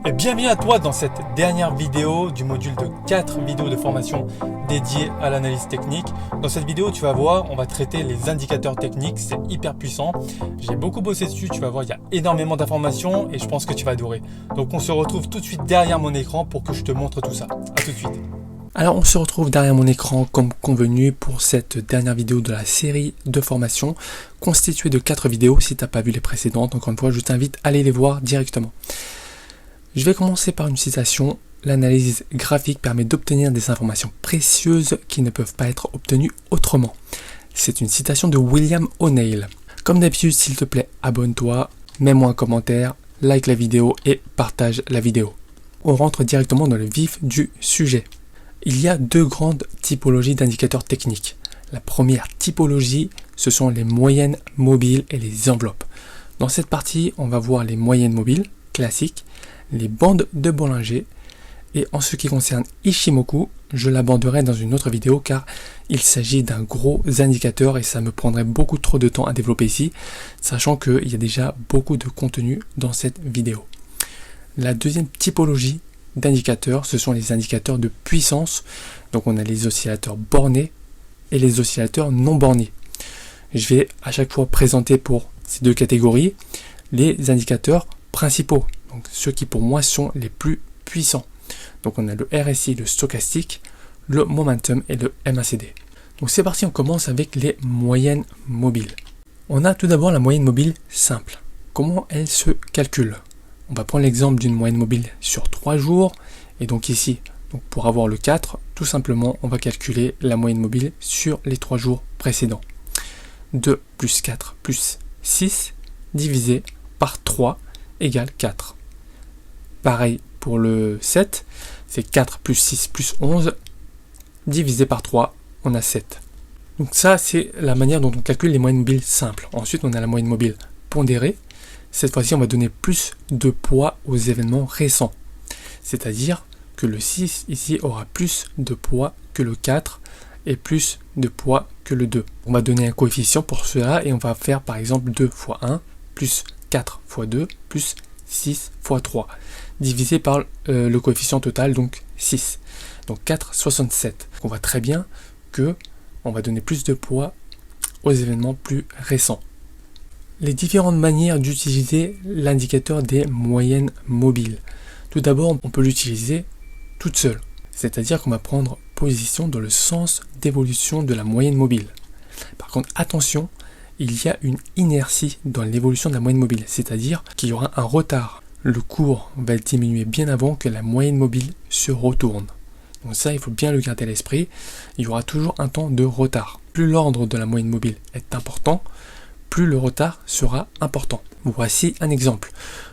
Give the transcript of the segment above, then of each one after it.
Et bienvenue à toi dans cette dernière vidéo du module de 4 vidéos de formation dédiées à l'analyse technique. Dans cette vidéo, tu vas voir, on va traiter les indicateurs techniques, c'est hyper puissant. J'ai beaucoup bossé dessus, tu vas voir, il y a énormément d'informations et je pense que tu vas adorer. Donc on se retrouve tout de suite derrière mon écran pour que je te montre tout ça. A tout de suite. Alors on se retrouve derrière mon écran comme convenu pour cette dernière vidéo de la série de formation constituée de 4 vidéos. Si tu n'as pas vu les précédentes, encore une fois, je t'invite à aller les voir directement. Je vais commencer par une citation. L'analyse graphique permet d'obtenir des informations précieuses qui ne peuvent pas être obtenues autrement. C'est une citation de William O'Neill. Comme d'habitude, s'il te plaît, abonne-toi, mets-moi un commentaire, like la vidéo et partage la vidéo. On rentre directement dans le vif du sujet. Il y a deux grandes typologies d'indicateurs techniques. La première typologie, ce sont les moyennes mobiles et les enveloppes. Dans cette partie, on va voir les moyennes mobiles classiques, les bandes de Bollinger, et en ce qui concerne Ishimoku, je l'aborderai dans une autre vidéo car il s'agit d'un gros indicateur et ça me prendrait beaucoup trop de temps à développer ici, sachant qu'il y a déjà beaucoup de contenu dans cette vidéo. La deuxième typologie d'indicateurs, ce sont les indicateurs de puissance. Donc on a les oscillateurs bornés et les oscillateurs non bornés. Je vais à chaque fois présenter pour ces deux catégories les indicateurs principaux. Donc ceux qui pour moi sont les plus puissants. Donc on a le RSI, le stochastique, le momentum et le MACD. Donc c'est parti, on commence avec les moyennes mobiles. On a tout d'abord la moyenne mobile simple. Comment elle se calcule? On va prendre l'exemple d'une moyenne mobile sur 3 jours. Et donc ici, pour avoir le 4, tout simplement, on va calculer la moyenne mobile sur les 3 jours précédents. 2 plus 4 plus 6 divisé par 3 égale 4. Pareil pour le 7, c'est 4 plus 6 plus 11 divisé par 3, on a 7. Donc ça, c'est la manière dont on calcule les moyennes mobiles simples. Ensuite, on a la moyenne mobile pondérée. Cette fois-ci, on va donner plus de poids aux événements récents. C'est-à-dire que le 6 ici aura plus de poids que le 4 et plus de poids que le 2. On va donner un coefficient pour cela et on va faire par exemple 2 fois 1 plus 4 fois 2 plus 6 fois 3 divisé par le coefficient total, donc 6. Donc 4,67. On voit très bien que on va donner plus de poids aux événements plus récents. Les différentes manières d'utiliser l'indicateur des moyennes mobiles. Tout d'abord, on peut l'utiliser toute seule. C'est-à-dire qu'on va prendre position dans le sens d'évolution de la moyenne mobile. Par contre, attention, il y a une inertie dans l'évolution de la moyenne mobile. C'est-à-dire qu'il y aura un retard. Le cours va diminuer bien avant que la moyenne mobile se retourne. Donc ça, il faut bien le garder à l'esprit. Il y aura toujours un temps de retard. Plus l'ordre de la moyenne mobile est important, plus le retard sera important. Voici un exemple.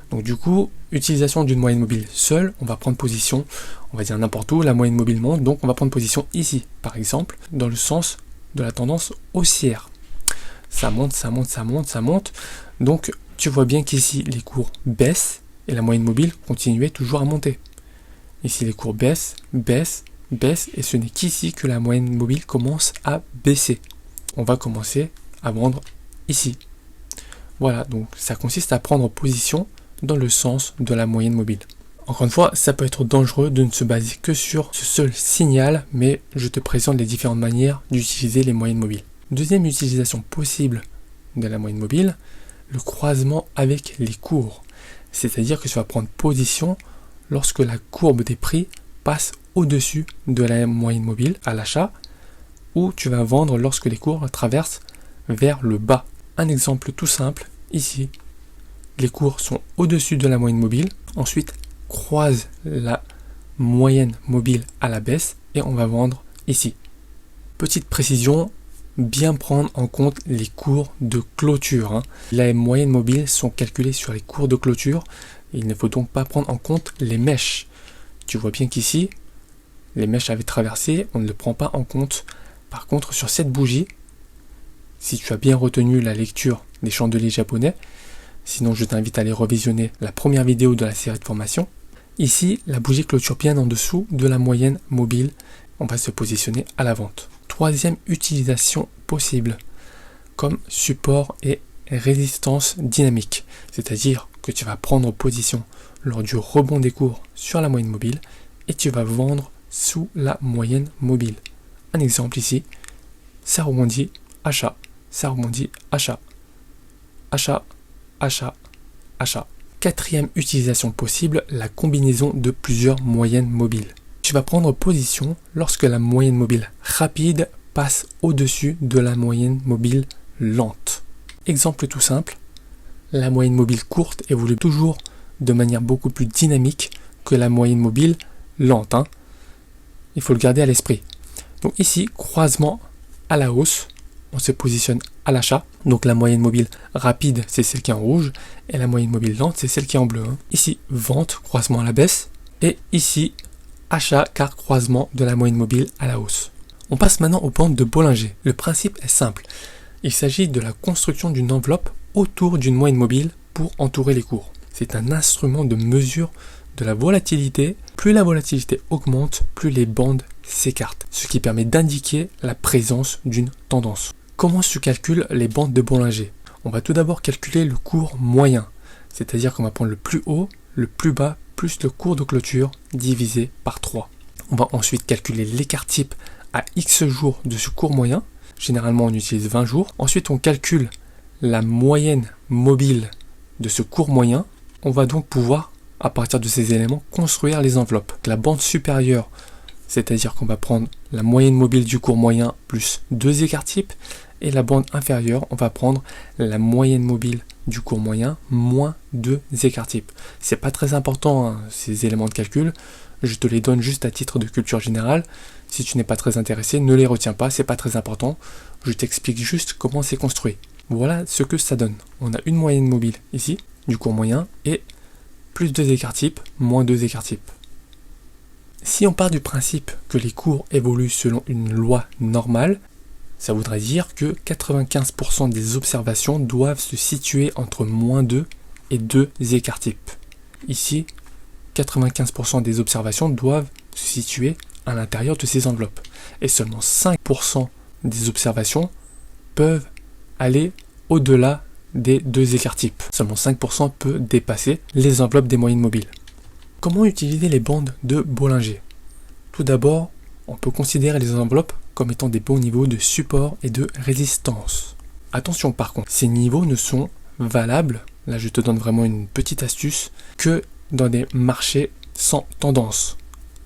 Donc du coup, utilisation d'une moyenne mobile seule, on va prendre position, on va dire n'importe où, la moyenne mobile monte, donc on va prendre position ici, par exemple, dans le sens de la tendance haussière. Ça monte, ça monte, ça monte, ça monte. Donc tu vois bien qu'ici, les cours baissent et la moyenne mobile continuait toujours à monter. Ici, les cours baissent, baissent, baissent, et ce n'est qu'ici que la moyenne mobile commence à baisser. On va commencer à vendre ici. Voilà, donc ça consiste à prendre position dans le sens de la moyenne mobile. Encore une fois, ça peut être dangereux de ne se baser que sur ce seul signal, mais je te présente les différentes manières d'utiliser les moyennes mobiles. Deuxième utilisation possible de la moyenne mobile, le croisement avec les cours. C'est-à-dire que tu vas prendre position lorsque la courbe des prix passe au-dessus de la moyenne mobile à l'achat, ou tu vas vendre lorsque les cours traversent vers le bas. Un exemple tout simple, ici, les cours sont au-dessus de la moyenne mobile, ensuite croisent la moyenne mobile à la baisse et on va vendre ici. Petite précision, bien prendre en compte les cours de clôture. Les moyennes mobiles sont calculées sur les cours de clôture, il ne faut donc pas prendre en compte les mèches. Tu vois bien qu'ici, les mèches avaient traversé, on ne le prend pas en compte. Par contre, sur cette bougie, si tu as bien retenu la lecture des chandeliers japonais, sinon je t'invite à aller revisionner la première vidéo de la série de formation. Ici, la bougie clôture bien en dessous de la moyenne mobile. On va se positionner à la vente. Troisième utilisation possible, comme support et résistance dynamique. C'est-à-dire que tu vas prendre position lors du rebond des cours sur la moyenne mobile et tu vas vendre sous la moyenne mobile. Un exemple ici, ça rebondit, achat, ça rebondit, achat, achat, achat, achat. Quatrième utilisation possible, la combinaison de plusieurs moyennes mobiles. Tu vas prendre position lorsque la moyenne mobile rapide passe au-dessus de la moyenne mobile lente. Exemple tout simple, la moyenne mobile courte évolue toujours de manière beaucoup plus dynamique que la moyenne mobile lente. Il faut le garder à l'esprit. Donc ici, croisement à la hausse, on se positionne à l'achat. Donc la moyenne mobile rapide, c'est celle qui est en rouge, et la moyenne mobile lente, c'est celle qui est en bleu. Ici, vente, croisement à la baisse, et ici, achat, car croisement de la moyenne mobile à la hausse. On passe maintenant aux bandes de Bollinger. Le principe est simple. Il s'agit de la construction d'une enveloppe autour d'une moyenne mobile pour entourer les cours. C'est un instrument de mesure de la volatilité. Plus la volatilité augmente, plus les bandes s'écartent, ce qui permet d'indiquer la présence d'une tendance. Comment se calculent les bandes de Bollinger? On va tout d'abord calculer le cours moyen, c'est-à-dire qu'on va prendre le plus haut, le plus bas, plus le cours de clôture divisé par 3. On va ensuite calculer l'écart type à X jours de ce cours moyen. Généralement, on utilise 20 jours. Ensuite, on calcule la moyenne mobile de ce cours moyen. On va donc pouvoir, à partir de ces éléments, construire les enveloppes. La bande supérieure, c'est-à-dire qu'on va prendre la moyenne mobile du cours moyen plus 2 écarts types. Et la bande inférieure, on va prendre la moyenne mobile du cours moyen moins 2 écarts types. C'est pas très important, ces éléments de calcul. Je te les donne juste à titre de culture générale. Si tu n'es pas très intéressé, ne les retiens pas, c'est pas très important. Je t'explique juste comment c'est construit. Voilà ce que ça donne. On a une moyenne mobile ici, du cours moyen, et plus 2 écarts types, moins 2 écarts types. Si on part du principe que les cours évoluent selon une loi normale, ça voudrait dire que 95% des observations doivent se situer entre moins 2 et 2 écarts types. Ici, 95% des observations doivent se situer à l'intérieur de ces enveloppes. Et seulement 5% des observations peuvent aller au-delà des 2 écarts types. Seulement 5% peut dépasser les enveloppes des moyennes mobiles. Comment utiliser les bandes de Bollinger? Tout d'abord, on peut considérer les enveloppes comme étant des bons niveaux de support et de résistance. Attention par contre, ces niveaux ne sont valables, là je te donne vraiment une petite astuce, que dans des marchés sans tendance,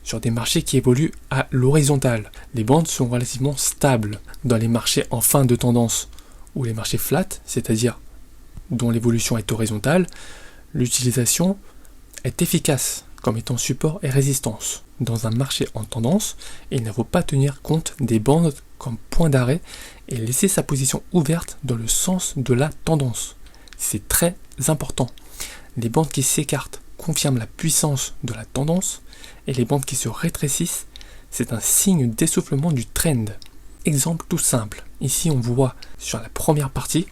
sur des marchés qui évoluent à l'horizontale. Les bandes sont relativement stables. Dans les marchés en fin de tendance ou les marchés flat, c'est-à-dire dont l'évolution est horizontale, l'utilisation est efficace comme étant support et résistance. Dans un marché en tendance, il ne faut pas tenir compte des bandes comme point d'arrêt et laisser sa position ouverte dans le sens de la tendance. C'est très important. Les bandes qui s'écartent confirment la puissance de la tendance et les bandes qui se rétrécissent, c'est un signe d'essoufflement du trend. Exemple tout simple. Ici, on voit sur la première partie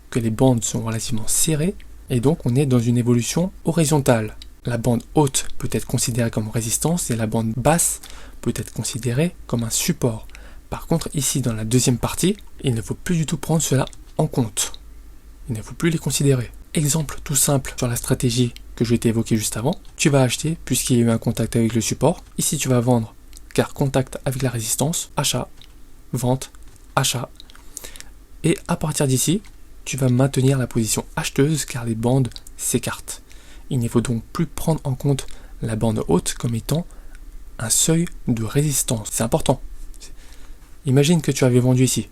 que les bandes sont relativement serrées et donc on est dans une évolution horizontale. La bande haute peut être considérée comme résistance et la bande basse peut être considérée comme un support. Par contre, ici dans la deuxième partie, il ne faut plus du tout prendre cela en compte. Il ne faut plus les considérer. Exemple tout simple sur la stratégie que je t'ai évoquée juste avant. Tu vas acheter puisqu'il y a eu un contact avec le support. Ici tu vas vendre car contact avec la résistance. Achat, vente, achat. Et à partir d'ici, tu vas maintenir la position acheteuse car les bandes s'écartent. Il ne faut donc plus prendre en compte la bande haute comme étant un seuil de résistance. C'est important. Imagine que tu avais vendu ici.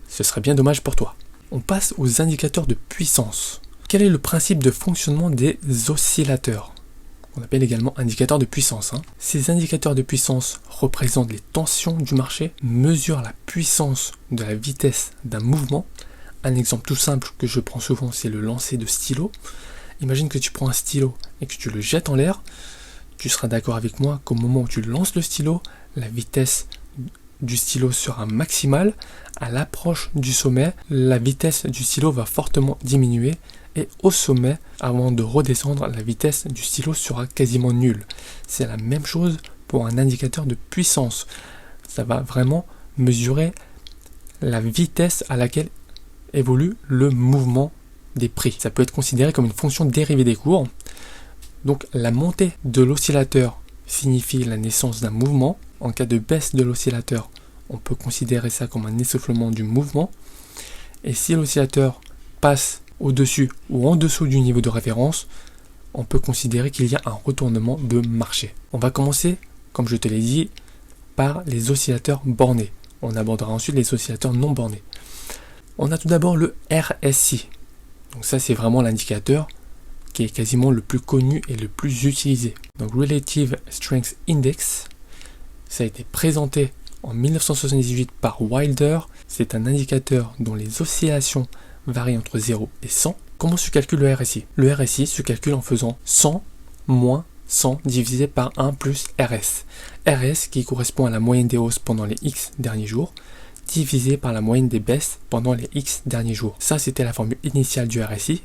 Ce serait bien dommage pour toi. On passe aux indicateurs de puissance. Quel est le principe de fonctionnement des oscillateurs? On appelle également indicateurs de puissance. Ces indicateurs de puissance représentent les tensions du marché, mesurent la puissance de la vitesse d'un mouvement. Un exemple tout simple que je prends souvent, c'est le lancer de stylo. Imagine que tu prends un stylo et que tu le jettes en l'air. Tu seras d'accord avec moi qu'au moment où tu lances le stylo, la vitesse du stylo sera maximale. À l'approche du sommet, la vitesse du stylo va fortement diminuer. Et au sommet, avant de redescendre, la vitesse du stylo sera quasiment nulle. C'est la même chose pour un indicateur de puissance. Ça va vraiment mesurer la vitesse à laquelle évolue le mouvement des prix. Ça peut être considéré comme une fonction dérivée des cours. Donc la montée de l'oscillateur signifie la naissance d'un mouvement. En cas de baisse de l'oscillateur, on peut considérer ça comme un essoufflement du mouvement. Et si l'oscillateur passe au-dessus ou en dessous du niveau de référence, on peut considérer qu'il y a un retournement de marché. On va commencer, comme je te l'ai dit, par les oscillateurs bornés. On abordera ensuite les oscillateurs non bornés. On a tout d'abord le RSI. Donc ça, c'est vraiment l'indicateur qui est quasiment le plus connu et le plus utilisé. Donc Relative Strength Index, ça a été présenté en 1978 par Wilder. C'est un indicateur dont les oscillations varient entre 0 et 100. Comment se calcule le RSI? Le RSI se calcule en faisant 100 moins 100 divisé par 1 plus RS. RS qui correspond à la moyenne des hausses pendant les X derniers jours, divisé par la moyenne des baisses pendant les X derniers jours. Ça, c'était la formule initiale du RSI.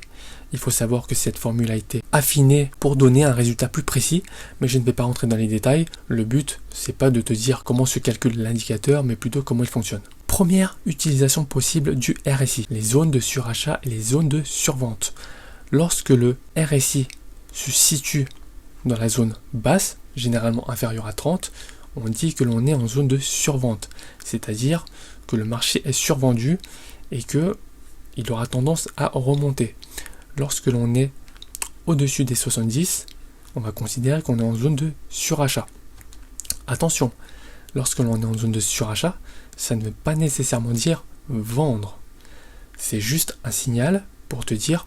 Il faut savoir que cette formule a été affinée pour donner un résultat plus précis, mais je ne vais pas rentrer dans les détails. Le but, c'est pas de te dire comment se calcule l'indicateur, mais plutôt comment il fonctionne. Première utilisation possible du RSI, les zones de surachat et les zones de survente. Lorsque le RSI se situe dans la zone basse, généralement inférieure à 30, on dit que l'on est en zone de survente, c'est-à-dire que le marché est survendu et qu'il aura tendance à remonter. Lorsque l'on est au-dessus des 70, on va considérer qu'on est en zone de surachat. Attention, lorsque l'on est en zone de surachat, ça ne veut pas nécessairement dire vendre. C'est juste un signal pour te dire,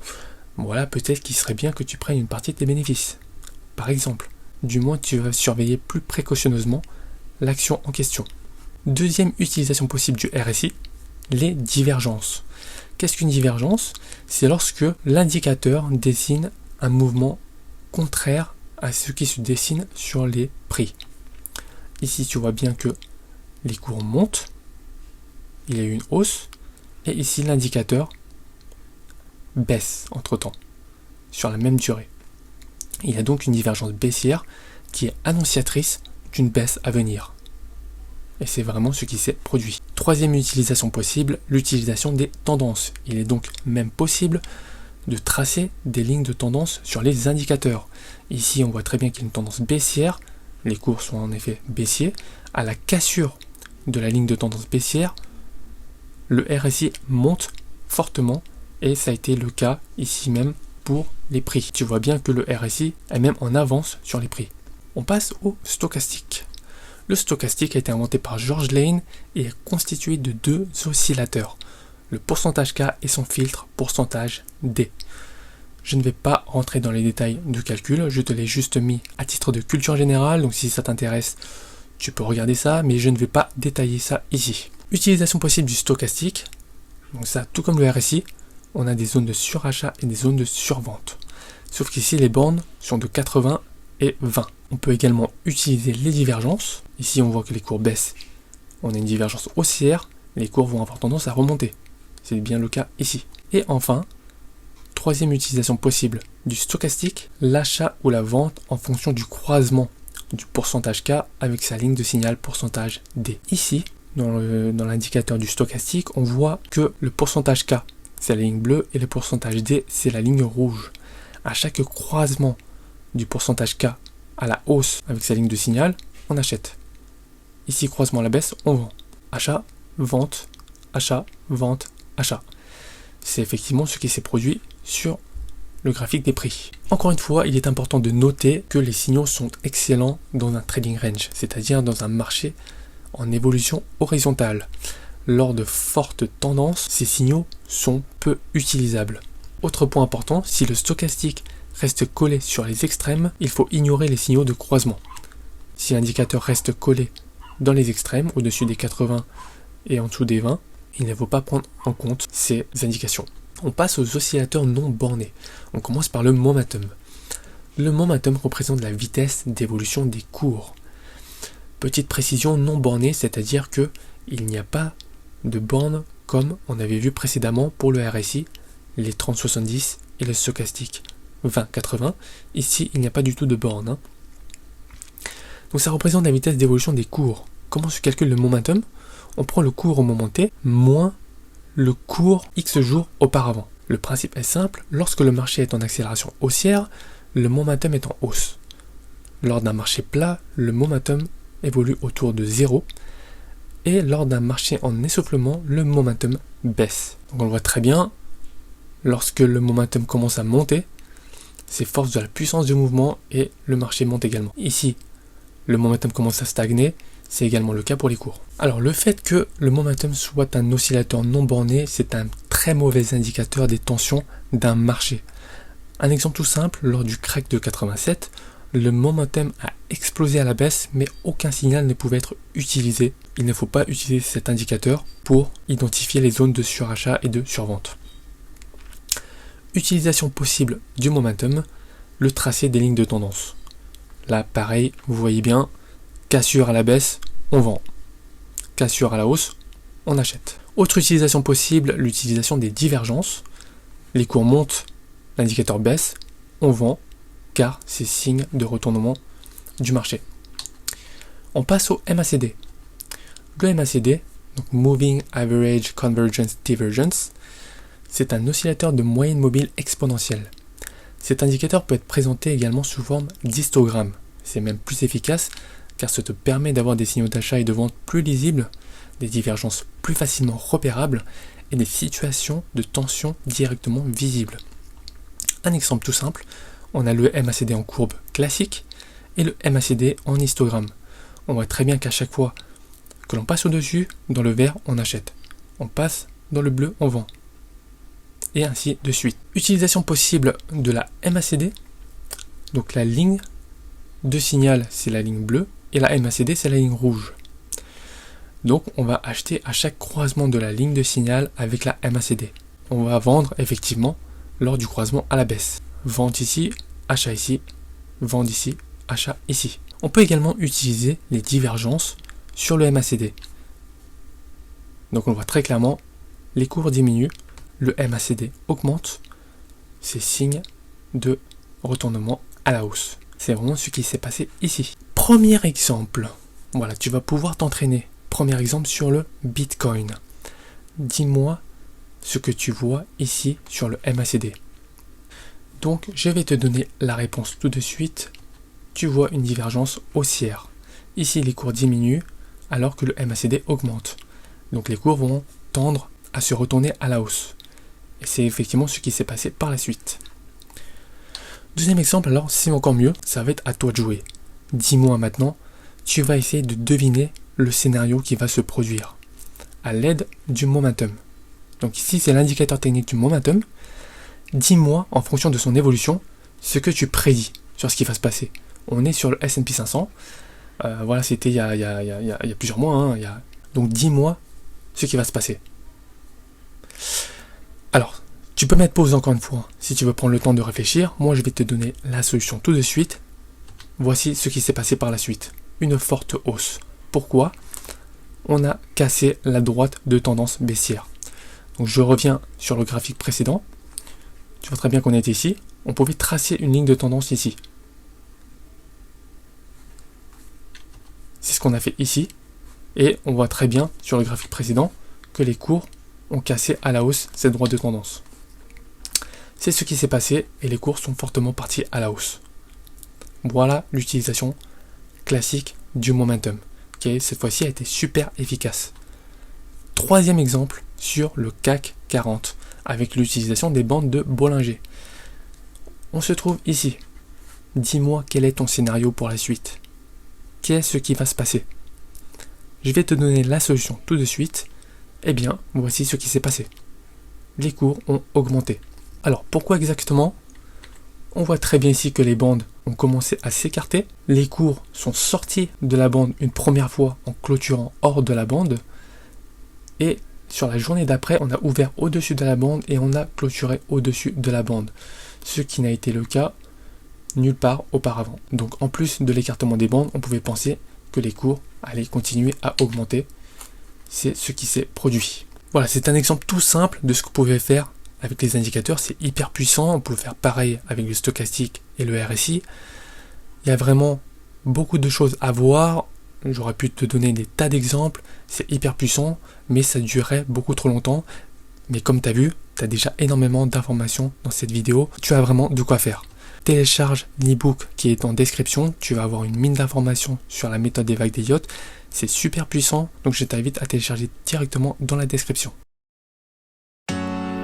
voilà, peut-être qu'il serait bien que tu prennes une partie de tes bénéfices. Par exemple, du moins tu vas surveiller plus précautionneusement l'action en question. Deuxième utilisation possible du RSI, les divergences. Qu'est-ce qu'une divergence? C'est lorsque l'indicateur désigne un mouvement contraire à ce qui se dessine sur les prix. Ici, tu vois bien que les cours montent, il y a eu une hausse, et ici l'indicateur baisse entre-temps, sur la même durée. Il y a donc une divergence baissière qui est annonciatrice d'une baisse à venir. Et c'est vraiment ce qui s'est produit. Troisième utilisation possible, l'utilisation des tendances. Il est donc même possible de tracer des lignes de tendance sur les indicateurs. Ici, on voit très bien qu'il y a une tendance baissière. Les cours sont en effet baissiers. À la cassure de la ligne de tendance baissière, le RSI monte fortement et ça a été le cas ici même pour les prix. Tu vois bien que le RSI est même en avance sur les prix. On passe au stochastique. Le stochastique a été inventé par George Lane et est constitué de deux oscillateurs, le pourcentage K et son filtre pourcentage D. Je ne vais pas rentrer dans les détails du calcul, je te l'ai juste mis à titre de culture générale, donc si ça t'intéresse, tu peux regarder ça, mais je ne vais pas détailler ça ici. Utilisation possible du stochastique, donc ça, tout comme le RSI, on a des zones de surachat et des zones de survente. Sauf qu'ici, les bornes sont de 80 et 20. On peut également utiliser les divergences. Ici, on voit que les cours baissent. On a une divergence haussière, les cours vont avoir tendance à remonter. C'est bien le cas ici. Et enfin, troisième utilisation possible du stochastique, l'achat ou la vente en fonction du croisement du pourcentage K avec sa ligne de signal pourcentage D. Ici, dans l'indicateur du stochastique, on voit que le pourcentage K, c'est la ligne bleue, et le pourcentage D, c'est la ligne rouge. À chaque croisement du pourcentage K à la hausse avec sa ligne de signal, on achète. Ici, croisement à la baisse, on vend. Achat, vente, achat, vente, achat. C'est effectivement ce qui s'est produit sur le graphique des prix. Encore une fois, il est important de noter que les signaux sont excellents dans un trading range, c'est-à-dire dans un marché en évolution horizontale. Lors de fortes tendances, ces signaux sont peu utilisables. Autre point important, si le stochastique reste collé sur les extrêmes, il faut ignorer les signaux de croisement. Si l'indicateur reste collé dans les extrêmes, au-dessus des 80 et en dessous des 20, il ne faut pas prendre en compte ces indications. On passe aux oscillateurs non bornés. On commence par le momentum. Le momentum représente la vitesse d'évolution des cours. Petite précision, non bornée, c'est-à-dire que il n'y a pas de borne comme on avait vu précédemment pour le RSI, les 30-70 et le stochastique 20-80. Ici, il n'y a pas du tout de borne. Donc ça représente la vitesse d'évolution des cours. Comment se calcule le momentum? On prend le cours au moment T moins le cours X jours auparavant. Le principe est simple, lorsque le marché est en accélération haussière, le momentum est en hausse. Lors d'un marché plat, le momentum évolue autour de 0 et lors d'un marché en essoufflement, le momentum baisse. Donc on le voit très bien, lorsque le momentum commence à monter, c'est force de la puissance du mouvement et le marché monte également. Ici, le momentum commence à stagner, c'est également le cas pour les cours. Alors le fait que le momentum soit un oscillateur non borné, c'est un très mauvais indicateur des tensions d'un marché. Un exemple tout simple, lors du crack de 87, le momentum a explosé à la baisse, mais aucun signal ne pouvait être utilisé. Il ne faut pas utiliser cet indicateur pour identifier les zones de surachat et de survente. Utilisation possible du momentum, le tracé des lignes de tendance. Là, pareil, vous voyez bien, cassure à la baisse, on vend. Cassure à la hausse, on achète. Autre utilisation possible, l'utilisation des divergences. Les cours montent, l'indicateur baisse, on vend, car c'est signe de retournement du marché. On passe au MACD. Le MACD, donc Moving Average Convergence Divergence, c'est un oscillateur de moyenne mobile exponentielle. Cet indicateur peut être présenté également sous forme d'histogramme. C'est même plus efficace car ça te permet d'avoir des signaux d'achat et de vente plus lisibles, des divergences plus facilement repérables et des situations de tension directement visibles. Un exemple tout simple, on a le MACD en courbe classique et le MACD en histogramme. On voit très bien qu'à chaque fois que l'on passe au-dessus, dans le vert, on achète. On passe dans le bleu, on vend. Et ainsi de suite. Utilisation possible de la MACD. Donc la ligne de signal, c'est la ligne bleue. Et la MACD, c'est la ligne rouge. Donc on va acheter à chaque croisement de la ligne de signal avec la MACD. On va vendre effectivement lors du croisement à la baisse. Vente ici, achat ici, vente ici, achat ici. On peut également utiliser les divergences sur le MACD. Donc on voit très clairement, les cours diminuent, le MACD augmente, c'est signe de retournement à la hausse. C'est vraiment ce qui s'est passé ici. Premier exemple, voilà, tu vas pouvoir t'entraîner. Premier exemple sur le Bitcoin. Dis-moi ce que tu vois ici sur le MACD. Donc je vais te donner la réponse tout de suite. Tu vois une divergence haussière. Ici les cours diminuent alors que le MACD augmente. Donc les cours vont tendre à se retourner à la hausse. Et c'est effectivement ce qui s'est passé par la suite. Deuxième exemple, alors c'est encore mieux, ça va être à toi de jouer. Dis-moi maintenant, tu vas essayer de deviner le scénario qui va se produire à l'aide du momentum. Donc ici c'est l'indicateur technique du momentum. Dis-moi en fonction de son évolution ce que tu prédis sur ce qui va se passer. On est sur le S&P 500. Voilà, c'était il y a plusieurs mois. Hein, Donc dis-moi ce qui va se passer. Alors, tu peux mettre pause encore une fois si tu veux prendre le temps de réfléchir. Moi, je vais te donner la solution tout de suite. Voici ce qui s'est passé par la suite. Une forte hausse. Pourquoi ? On a cassé la droite de tendance baissière. Donc je reviens sur le graphique précédent. Tu vois très bien qu'on était ici. On pouvait tracer une ligne de tendance ici. C'est ce qu'on a fait ici. Et on voit très bien sur le graphique précédent que les cours ont cassé à la hausse cette droite de tendance. C'est ce qui s'est passé et les cours sont fortement partis à la hausse. Voilà l'utilisation classique du momentum, qui cette fois-ci a été super efficace. Troisième exemple sur le CAC 40, avec l'utilisation des bandes de Bollinger. On se trouve ici. Dis-moi quel est ton scénario pour la suite. Qu'est-ce qui va se passer ? Je vais te donner la solution tout de suite. Eh bien, voici ce qui s'est passé. Les cours ont augmenté. Alors, pourquoi exactement ? On voit très bien ici que les bandes ont commencé à s'écarter. Les cours sont sortis de la bande une première fois en clôturant hors de la bande. Et sur la journée d'après, on a ouvert au-dessus de la bande et on a clôturé au-dessus de la bande. Ce qui n'a été le cas nulle part auparavant. Donc en plus de l'écartement des bandes, on pouvait penser que les cours allaient continuer à augmenter. C'est ce qui s'est produit. Voilà, c'est un exemple tout simple de ce qu'on pouvait faire avec les indicateurs. C'est hyper puissant. On peut faire pareil avec le stochastique et le RSI. Il y a vraiment beaucoup de choses à voir. J'aurais pu te donner des tas d'exemples. C'est hyper puissant, mais ça durerait beaucoup trop longtemps. Mais comme tu as vu, tu as déjà énormément d'informations dans cette vidéo. Tu as vraiment de quoi faire. Télécharge l'e-book qui est en description. Tu vas avoir une mine d'informations sur la méthode des vagues des yachts. C'est super puissant, donc je t'invite à télécharger directement dans la description.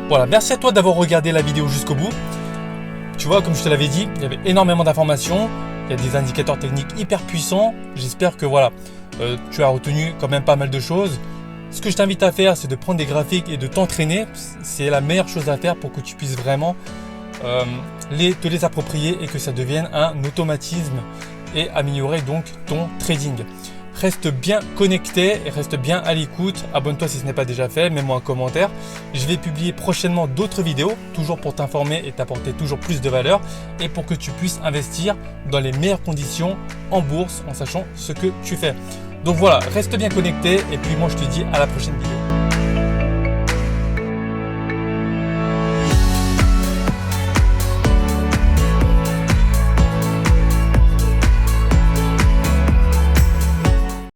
Voilà, merci à toi d'avoir regardé la vidéo jusqu'au bout. Tu vois, comme je te l'avais dit, il y avait énormément d'informations. Il y a des indicateurs techniques hyper puissants. J'espère que voilà, tu as retenu quand même pas mal de choses. Ce que je t'invite à faire, c'est de prendre des graphiques et de t'entraîner. C'est la meilleure chose à faire pour que tu puisses vraiment te les approprier et que ça devienne un automatisme et améliorer donc ton trading. Reste bien connecté et reste bien à l'écoute. Abonne-toi si ce n'est pas déjà fait, mets-moi un commentaire. Je vais publier prochainement d'autres vidéos, toujours pour t'informer et t'apporter toujours plus de valeur et pour que tu puisses investir dans les meilleures conditions en bourse en sachant ce que tu fais. Donc voilà, reste bien connecté et puis moi je te dis à la prochaine vidéo.